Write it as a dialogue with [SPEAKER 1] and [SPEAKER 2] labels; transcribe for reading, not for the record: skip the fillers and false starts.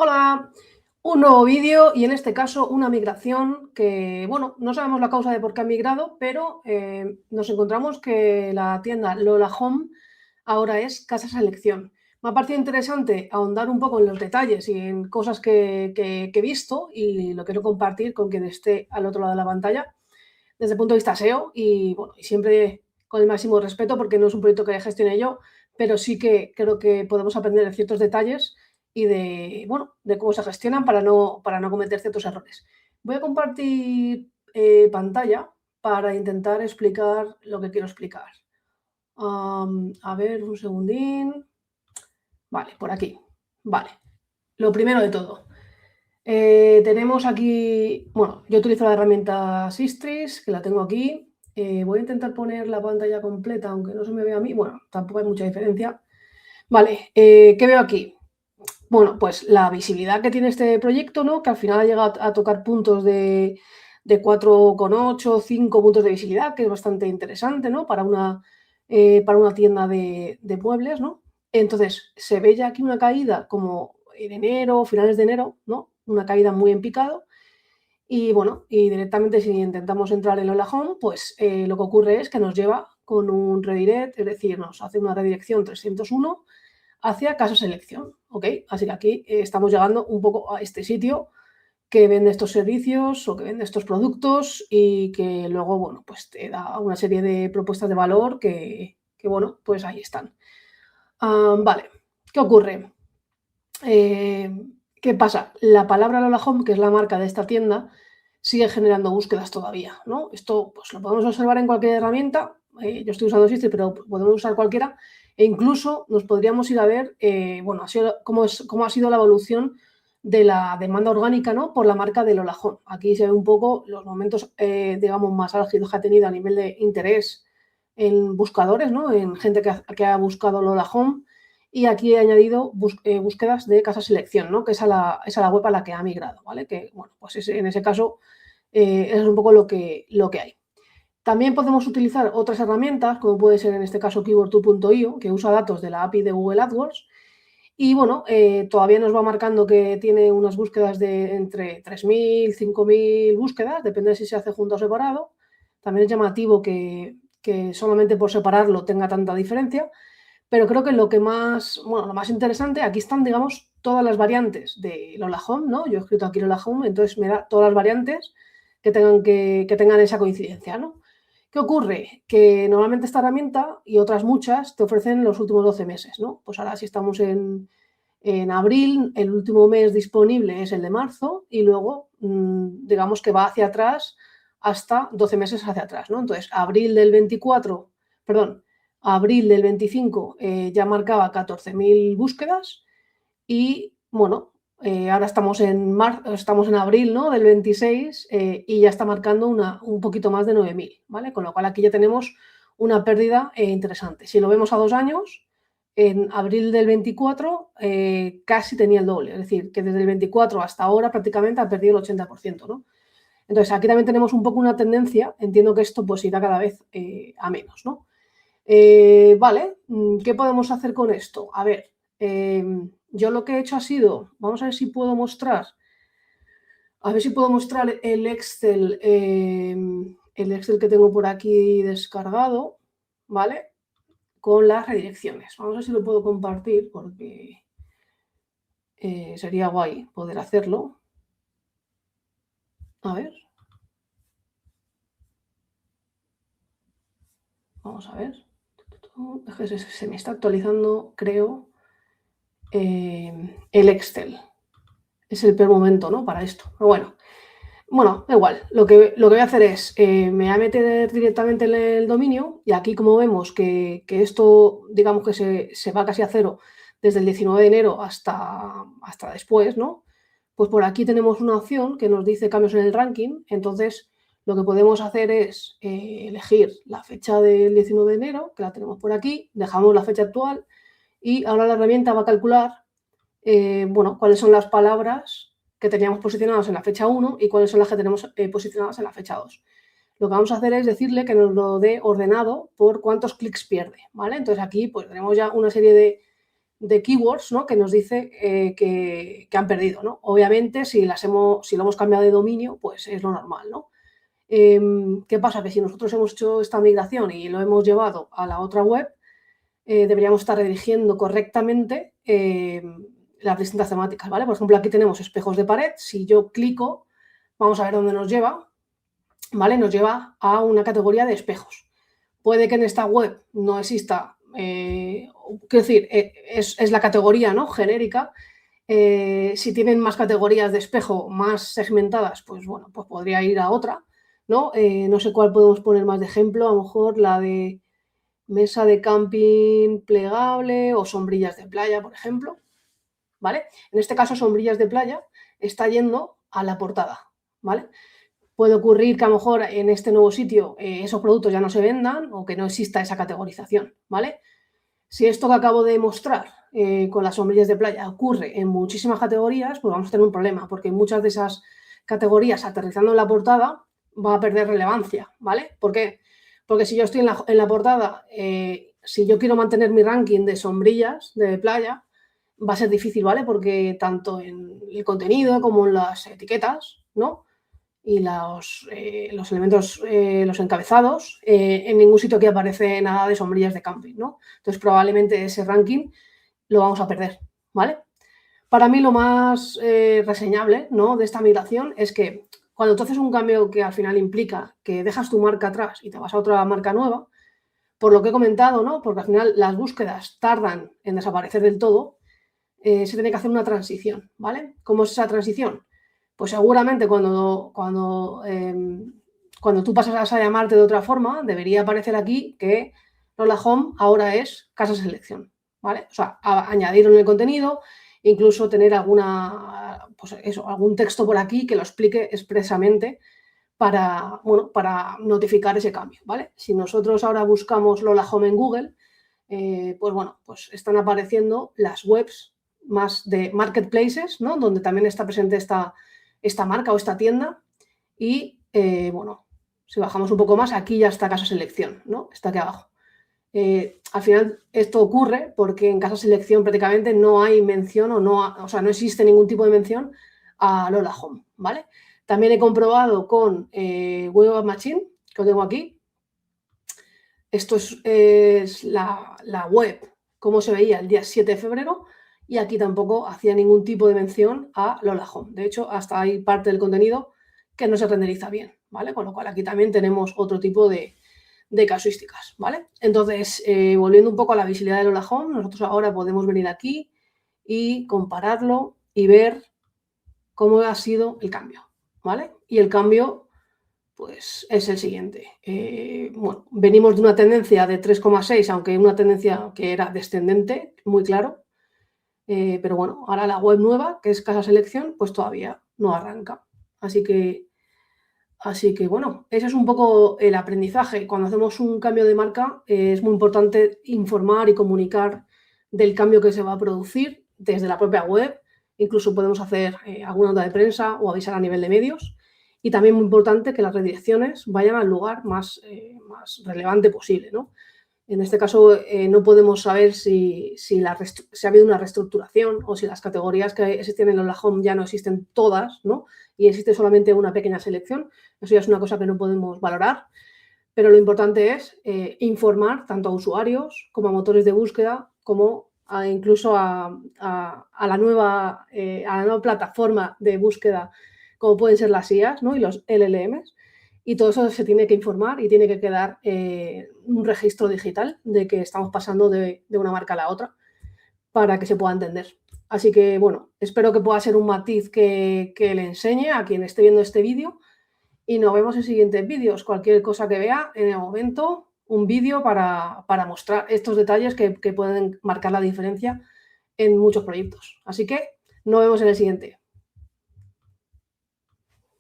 [SPEAKER 1] Hola, un nuevo vídeo y en este caso una migración que, bueno, no sabemos la causa de por qué ha migrado, pero nos encontramos que la tienda Lola Home ahora es Casa Selección. Me ha parecido interesante ahondar un poco en los detalles y en cosas que he visto y lo quiero compartir con quien esté al otro lado de la pantalla desde el punto de vista SEO y, bueno, y siempre con el máximo respeto porque no es un proyecto que gestione yo, pero sí que creo que podemos aprender de ciertos detalles y de, bueno, de cómo se gestionan para no cometer ciertos errores. Voy a compartir pantalla para intentar explicar lo que quiero explicar. A ver, un segundín. Vale, por aquí. Vale. Lo primero de todo. Tenemos aquí, bueno, yo utilizo la herramienta Sistris, que la tengo aquí. Voy a intentar poner la pantalla completa, aunque no se me vea a mí. Bueno, tampoco hay mucha diferencia. Vale, ¿qué veo aquí? Bueno, pues la visibilidad que tiene este proyecto, ¿no? Que al final ha llegado a tocar puntos de 4,8, 5 puntos de visibilidad, que es bastante interesante, ¿no? Para una tienda de muebles, ¿no? Entonces, se ve ya aquí una caída como en enero, finales de enero, ¿no? Una caída muy en picado. Y bueno, y directamente si intentamos entrar en Lola Home, pues lo que ocurre es que nos lleva con un redirect, es decir, nos hace una redirección 301 hacia Casa Selección, ¿ok? Así que aquí estamos llegando un poco a este sitio que vende estos servicios o que vende estos productos y que luego, bueno, pues te da una serie de propuestas de valor que bueno, pues ahí están. Vale, ¿qué ocurre? Eh, ¿Qué pasa? La palabra Lola Home, que es la marca de esta tienda, sigue generando búsquedas todavía, ¿no? Esto pues, lo podemos observar en cualquier herramienta. Yo estoy usando Sistri, pero podemos usar cualquiera. E incluso nos podríamos ir a ver, bueno, cómo ha sido la evolución de la demanda orgánica, ¿no? Por la marca de Lola Home. Aquí se ve un poco los momentos, digamos, más álgidos que ha tenido a nivel de interés en buscadores, ¿no? En gente que ha buscado Lola Home y aquí he añadido búsquedas de Casa Selección, ¿no? Que es a la web a la que ha migrado, ¿vale? Que, bueno, pues en ese caso es un poco lo que hay. También podemos utilizar otras herramientas, como puede ser en este caso keyword2.io, que usa datos de la API de Google AdWords. Y bueno, todavía nos va marcando que tiene unas búsquedas de entre 3.000, 5.000 búsquedas, depende de si se hace junto o separado. También es llamativo que solamente por separarlo tenga tanta diferencia. Pero creo que lo que más, bueno, lo más interesante, aquí están, digamos, todas las variantes de Lola Home, ¿no? Yo he escrito aquí Lola Home, entonces me da todas las variantes que tengan esa coincidencia, ¿no? ¿Qué ocurre? Que normalmente esta herramienta y otras muchas te ofrecen los últimos 12 meses, ¿no? Pues ahora si estamos en abril, el último mes disponible es el de marzo y luego, digamos que va hacia atrás hasta 12 meses hacia atrás, ¿no? Entonces, abril del 25 ya marcaba 14.000 búsquedas y, bueno, ahora estamos en abril, ¿no? Del 26 y ya está marcando un poquito más de 9.000, ¿vale? Con lo cual aquí ya tenemos una pérdida interesante. Si lo vemos a 2 años, en abril del 24 casi tenía el doble, es decir, que desde el 24 hasta ahora prácticamente ha perdido el 80%, ¿no? Entonces aquí también tenemos un poco una tendencia, entiendo que esto pues irá cada vez a menos, ¿no? Vale, ¿qué podemos hacer con esto? A ver, yo lo que he hecho ha sido, vamos a ver si puedo mostrar, el Excel que tengo por aquí descargado, ¿vale? Con las redirecciones. Vamos a ver si lo puedo compartir porque sería guay poder hacerlo. A ver. Vamos a ver. Se me está actualizando, creo, el Excel. Es el peor momento, ¿no? Para esto. Pero bueno, da igual. Lo que voy a hacer es, me voy a meter directamente en el dominio y aquí como vemos que esto, digamos que se va casi a cero desde el 19 de enero hasta después, ¿no? Pues por aquí tenemos una opción que nos dice cambios en el ranking. Entonces, lo que podemos hacer es elegir la fecha del 19 de enero, que la tenemos por aquí, dejamos la fecha actual y ahora la herramienta va a calcular bueno, cuáles son las palabras que teníamos posicionadas en la fecha 1 y cuáles son las que tenemos posicionadas en la fecha 2. Lo que vamos a hacer es decirle que nos lo dé ordenado por cuántos clics pierde, ¿vale? Entonces aquí pues tenemos ya una serie de keywords, ¿no? Que nos dice que han perdido, ¿no? Obviamente, si lo hemos cambiado de dominio, pues es lo normal, ¿no? ¿Qué pasa? Que si nosotros hemos hecho esta migración y lo hemos llevado a la otra web, deberíamos estar redirigiendo correctamente las distintas temáticas, ¿vale? Por ejemplo, aquí tenemos espejos de pared. Si yo clico, vamos a ver dónde nos lleva, ¿vale? Nos lleva a una categoría de espejos. Puede que en esta web no exista, quiero decir, es la categoría, ¿no? Genérica. Si tienen más categorías de espejo más segmentadas, pues bueno, pues podría ir a otra, ¿no? No sé cuál podemos poner más de ejemplo, a lo mejor la de mesa de camping plegable o sombrillas de playa, por ejemplo, ¿vale? En este caso, sombrillas de playa está yendo a la portada, ¿vale? Puede ocurrir que a lo mejor en este nuevo sitio esos productos ya no se vendan o que no exista esa categorización, ¿vale? Si esto que acabo de mostrar con las sombrillas de playa ocurre en muchísimas categorías, pues vamos a tener un problema, porque muchas de esas categorías aterrizando en la portada va a perder relevancia, ¿vale? ¿Por qué? Porque si yo estoy en la portada, si yo quiero mantener mi ranking de sombrillas de playa, va a ser difícil, ¿vale? Porque tanto en el contenido como en las etiquetas, ¿no? Y los elementos, los encabezados, en ningún sitio aquí aparece nada de sombrillas de camping, ¿no? Entonces probablemente ese ranking lo vamos a perder, ¿vale? Para mí lo más reseñable, ¿no? De esta migración es que cuando tú haces un cambio que al final implica que dejas tu marca atrás y te vas a otra marca nueva, por lo que he comentado, ¿no? Porque al final las búsquedas tardan en desaparecer del todo, se tiene que hacer una transición, ¿vale? ¿Cómo es esa transición? Pues seguramente cuando tú pasas a llamarte de otra forma, debería aparecer aquí que Lola Home ahora es Casa Selección, ¿vale? O sea, añadirlo en el contenido, incluso tener pues eso, algún texto por aquí que lo explique expresamente para, bueno, para notificar ese cambio, ¿vale? Si nosotros ahora buscamos Lola Home en Google, pues bueno, pues están apareciendo las webs más de marketplaces, ¿no? Donde también está presente esta marca o esta tienda. Y bueno, si bajamos un poco más, aquí ya está Casa Selección, ¿no? Está aquí abajo. Al final esto ocurre porque en Casa Selección prácticamente no hay mención o sea, no existe ningún tipo de mención a Lola Home, ¿vale? También he comprobado con Web Machine, que lo tengo aquí. Esto es la web, como se veía el día 7 de febrero, y aquí tampoco hacía ningún tipo de mención a Lola Home. De hecho, hasta hay parte del contenido que no se renderiza bien, ¿vale? Con lo cual aquí también tenemos otro tipo de casuísticas, ¿vale? Entonces, volviendo un poco a la visibilidad de Lola Home, nosotros ahora podemos venir aquí y compararlo y ver cómo ha sido el cambio, ¿vale? Y el cambio pues es el siguiente. Bueno, venimos de una tendencia de 3,6, aunque una tendencia que era descendente, muy claro. Pero bueno, ahora la web nueva, que es Casa Selección, pues todavía no arranca. Así que bueno, ese es un poco el aprendizaje. Cuando hacemos un cambio de marca, es muy importante informar y comunicar del cambio que se va a producir desde la propia web. Incluso podemos hacer alguna nota de prensa o avisar a nivel de medios. Y también muy importante que las redirecciones vayan al lugar más relevante posible, ¿no? En este caso, no podemos saber si ha habido una reestructuración o si las categorías que existen en la home ya no existen todas, ¿no? Y existe solamente una pequeña selección. Eso ya es una cosa que no podemos valorar. Pero lo importante es informar tanto a usuarios como a motores de búsqueda, como incluso a la nueva plataforma de búsqueda, como pueden ser las IAs, ¿no? Y los LLMs. Y todo eso se tiene que informar y tiene que quedar un registro digital de que estamos pasando de una marca a la otra para que se pueda entender. Así que, bueno, espero que pueda ser un matiz que le enseñe a quien esté viendo este vídeo y nos vemos en siguientes vídeos. Cualquier cosa que vea en el momento, un vídeo para mostrar estos detalles que pueden marcar la diferencia en muchos proyectos. Así que nos vemos en el siguiente.